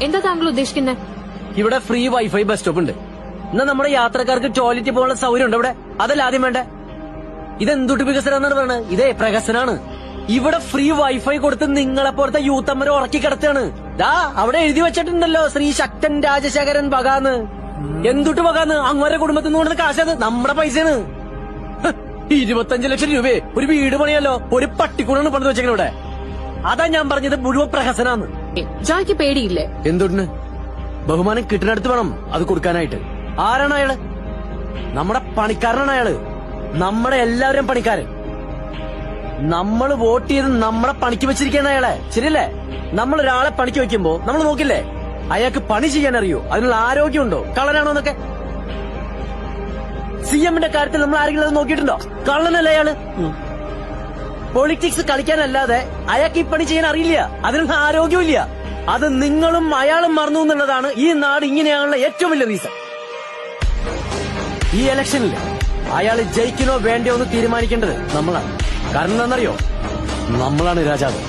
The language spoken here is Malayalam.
എന്താ താങ്കൾ ഉദ്ദേശിക്കുന്നത്? ഇവിടെ ഫ്രീ വൈഫൈ ബസ് സ്റ്റോപ്പ് ഉണ്ട്. എന്നാ നമ്മുടെ യാത്രക്കാർക്ക് ടോയ്ലറ്റിൽ പോകാനുള്ള സൗകര്യം ഉണ്ട് ഇവിടെ. അതല്ല ആദ്യം വേണ്ടേ? ഇതെന്തുട്ട് വികസനാന്നാണ് പറയുന്നത്? ഇതേ പ്രഹസനാണ്. ഇവിടെ ഫ്രീ വൈഫൈ കൊടുത്ത് നിങ്ങളെ പോലത്തെ യൂത്ത് അമ്മരെ ഉറക്കി കിടത്താണ്. ദാ അവിടെ എഴുതി വെച്ചിട്ടുണ്ടല്ലോ ശ്രീ ശക്തൻ രാജശേഖരൻ വകാന്ന്. എന്തുട്ട് വകാന്ന്? അങ്ങോരെ കുടുംബത്തിൽ നിന്ന് കൊണ്ടുവന്ന കാശത് നമ്മുടെ പൈസയാണ്. 25 ലക്ഷം രൂപയെ ഒരു വീട് പണിയല്ലോ. ഒരു പട്ടിക്കൂടാണ് പണിത് വെച്ചേക്കണ ഇവിടെ. അതാ ഞാൻ പറഞ്ഞത് മുഴുവൻ പ്രഹസനാന്ന്. ജോയ്ക്ക് പേടിയില്ലേ? എന്തുട്ടിന്? ബഹുമാനം കിട്ടുന്നിടത്ത് വേണം അത് കൊടുക്കാനായിട്ട്. ആരാണ് അയാള്? നമ്മുടെ പണിക്കാരനാണ് അയാള്. നമ്മുടെ എല്ലാവരും പണിക്കാരൻ. നമ്മൾ വോട്ട് ചെയ്ത് നമ്മളെ പണിക്ക് വെച്ചിരിക്കുകയാണ് അയാളെ. ശരിയല്ലേ? നമ്മൾ ഒരാളെ പണിക്ക് വെക്കുമ്പോ നമ്മൾ നോക്കില്ലേ അയാൾക്ക് പണി ചെയ്യാൻ അറിയോ, അതിനുള്ള ആരോഗ്യമുണ്ടോ, കളനാണോ എന്നൊക്കെ. CM-ന്റെ കാര്യത്തിൽ നമ്മൾ ആരെങ്കിലും അത് നോക്കിയിട്ടുണ്ടോ? കള്ളനല്ലേ അയാള്. പൊളിറ്റിക്സ് കളിക്കാനല്ലാതെ അയാൾക്ക് ഈ പണി ചെയ്യാൻ അറിയില്ല, അതിനുള്ള ആരോഗ്യവും ഇല്ല. അത് നിങ്ങളും അയാളും മറന്നു എന്നുള്ളതാണ് ഈ നാട് ഇങ്ങനെയാണുള്ള ഏറ്റവും വലിയ റീസൺ. ഈ ഇലക്ഷനിൽ അയാൾ ജയിക്കണോ വേണ്ടയോ എന്ന് തീരുമാനിക്കേണ്ടത് നമ്മളാണ്. കാരണം എന്താണെന്നറിയോ? നമ്മളാണ് രാജാവ്.